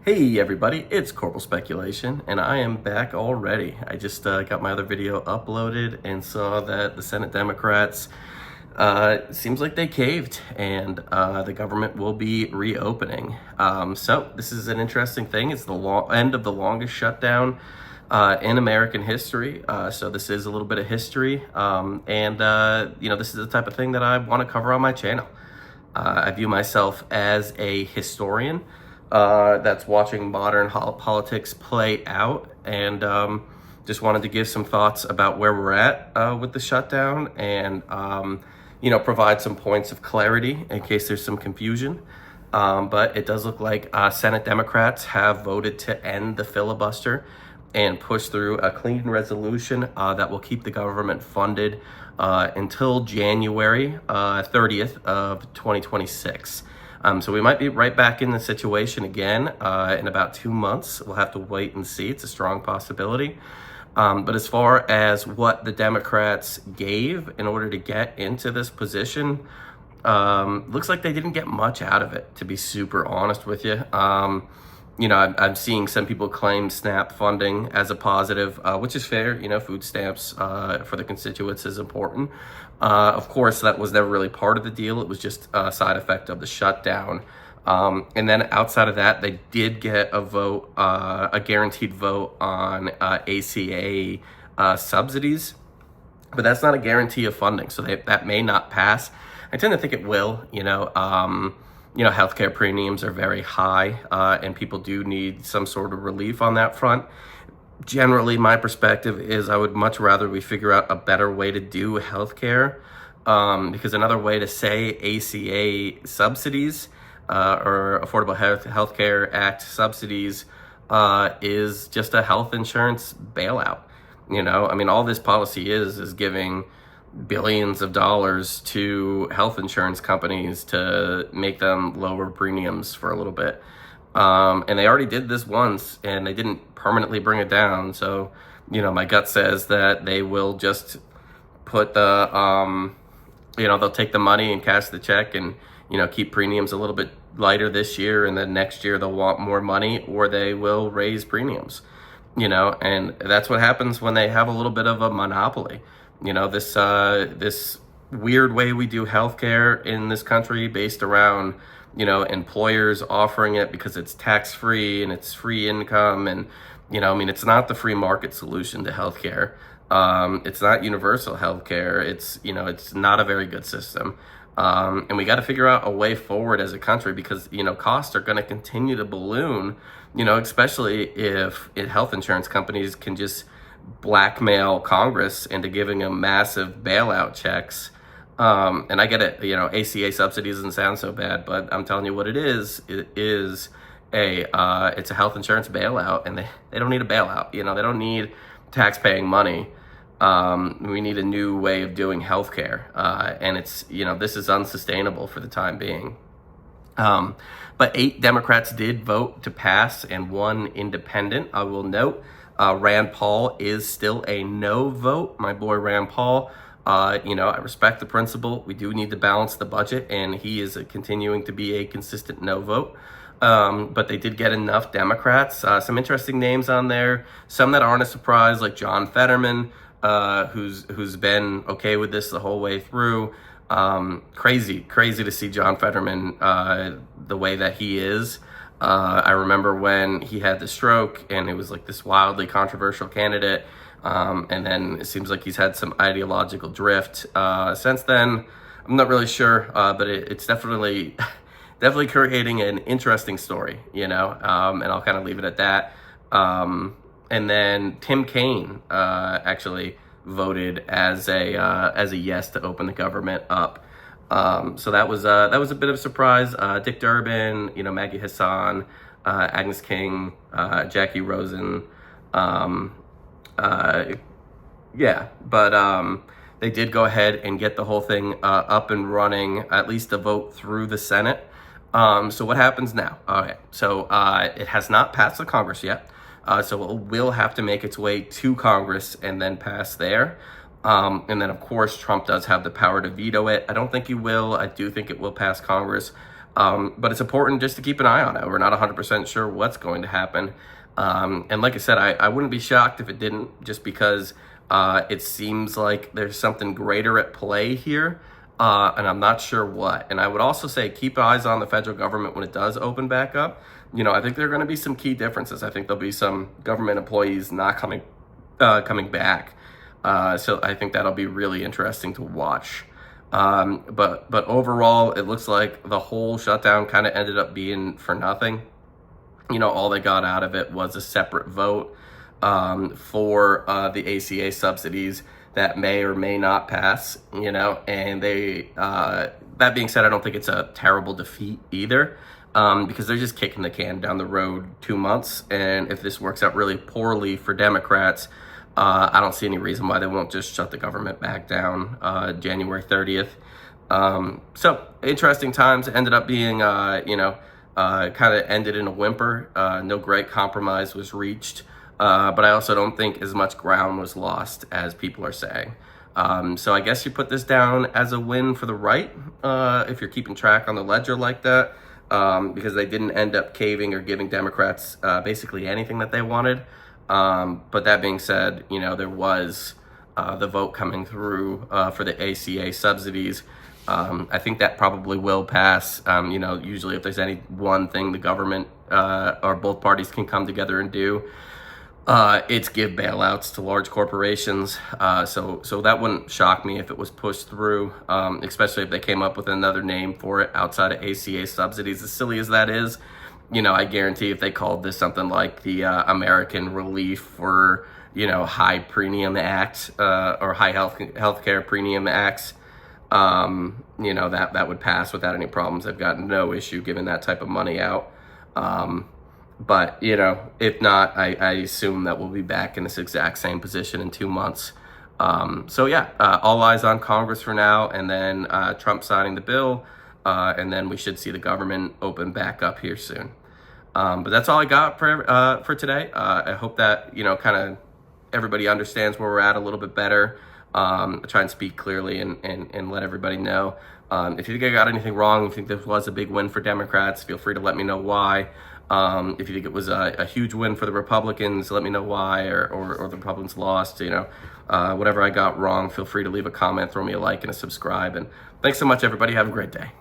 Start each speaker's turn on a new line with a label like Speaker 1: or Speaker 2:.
Speaker 1: Hey everybody, it's Corporal Speculation, and I am back already. I just got my other video uploaded and saw that the Senate Democrats, seems like they caved, and the government will be reopening. So this is an interesting thing. It's the end of the longest shutdown in American history. So this is a little bit of history, and this is the type of thing that I want to cover on my channel. I view myself as a historian that's watching modern politics play out, and just wanted to give some thoughts about where we're at with the shutdown, and provide some points of clarity in case there's some confusion. But it does look like Senate Democrats have voted to end the filibuster and push through a clean resolution that will keep the government funded until January 30th of 2026. So we might be right back in the situation again in about 2 months. We'll have to wait and see. It's a strong possibility. But as far as what the Democrats gave in order to get into this position, looks like they didn't get much out of it, to be super honest with you. I'm seeing some people claim SNAP funding as a positive, which is fair. Food stamps for the constituents is important. Of course, that was never really part of the deal. It was just a side effect of the shutdown. And then outside of that, they did get a vote, a guaranteed vote on ACA subsidies, but that's not a guarantee of funding. So that may not pass. I tend to think it will. Healthcare premiums are very high, and people do need some sort of relief on that front. Generally, my perspective is I would much rather we figure out a better way to do healthcare, because another way to say ACA subsidies or Affordable Health Care Act subsidies is just a health insurance bailout. All this policy is giving billions of dollars to health insurance companies to make them lower premiums for a little bit. And they already did this once, and they didn't permanently bring it down. So, my gut says that they will just put the, they'll take the money and cash the check and, keep premiums a little bit lighter this year. And then next year they'll want more money, or they will raise premiums, and that's what happens when they have a little bit of a monopoly. This weird way we do healthcare in this country based around, employers offering it because it's tax-free and it's free income. And, it's not the free market solution to healthcare. It's not universal healthcare. It's not a very good system. And we got to figure out a way forward as a country, because, costs are going to continue to balloon, especially if health insurance companies can just blackmail Congress into giving them massive bailout checks. And I get it, ACA subsidies doesn't sound so bad, but I'm telling you what it is. It is it's a health insurance bailout, and they don't need a bailout. They don't need tax-paying money. We need a new way of doing healthcare. And it's, this is unsustainable for the time being. But 8 Democrats did vote to pass and 1 independent. I will note, Rand Paul is still a no vote. My boy Rand Paul, I respect the principle. We do need to balance the budget, and he is continuing to be a consistent no vote. But they did get enough Democrats. Some interesting names on there. Some that aren't a surprise, like John Fetterman, who's been okay with this the whole way through. Crazy to see John Fetterman the way that he is. I remember when he had the stroke, and it was like this wildly controversial candidate. And then it seems like he's had some ideological drift since then. I'm not really sure, but it's definitely creating an interesting story, and I'll kind of leave it at that. And then Tim Kaine actually voted as a yes to open the government up. So that was a bit of a surprise. Dick Durbin, Maggie Hassan, Agnes King, Jackie Rosen. But they did go ahead and get the whole thing up and running, at least a vote through the Senate. So what happens now? Okay, so it has not passed the Congress yet. So it will have to make its way to Congress and then pass there. And then, of course, Trump does have the power to veto it. I don't think he will. I do think it will pass Congress. But it's important just to keep an eye on it. We're not 100% sure what's going to happen. And like I said, I wouldn't be shocked if it didn't, just because it seems like there's something greater at play here. And I'm not sure what. And I would also say keep eyes on the federal government when it does open back up. I think there are going to be some key differences. I think there'll be some government employees not coming back. So I think that'll be really interesting to watch. But overall, it looks like the whole shutdown kind of ended up being for nothing. All they got out of it was a separate vote for the ACA subsidies that may or may not pass, and that being said, I don't think it's a terrible defeat either, because they're just kicking the can down the road 2 months. And if this works out really poorly for Democrats, I don't see any reason why they won't just shut the government back down January 30th. So interesting times. It ended up being, kind of ended in a whimper. No great compromise was reached. But I also don't think as much ground was lost as people are saying. So I guess you put this down as a win for the right, if you're keeping track on the ledger like that, because they didn't end up caving or giving Democrats basically anything that they wanted. But that being said, there was the vote coming through for the ACA subsidies. I think that probably will pass. Usually if there's any one thing the government or both parties can come together and do, it's give bailouts to large corporations. So that wouldn't shock me if it was pushed through, especially if they came up with another name for it outside of ACA subsidies. As silly as that is, I guarantee if they called this something like the American Relief for, High Premium Act, or High Healthcare Premium Acts, that would pass without any problems. They've got no issue giving that type of money out. But, if not, I assume that we'll be back in this exact same position in 2 months. All eyes on Congress for now, and then Trump signing the bill, and then we should see the government open back up here soon. But that's all I got for today. I hope that, kind of everybody understands where we're at a little bit better. I try and speak clearly and let everybody know. If you think I got anything wrong, you think this was a big win for Democrats, feel free to let me know why. If you think it was a huge win for the Republicans, let me know why, or the Republicans lost, whatever I got wrong, feel free to leave a comment, throw me a like and a subscribe. And thanks so much, everybody. Have a great day.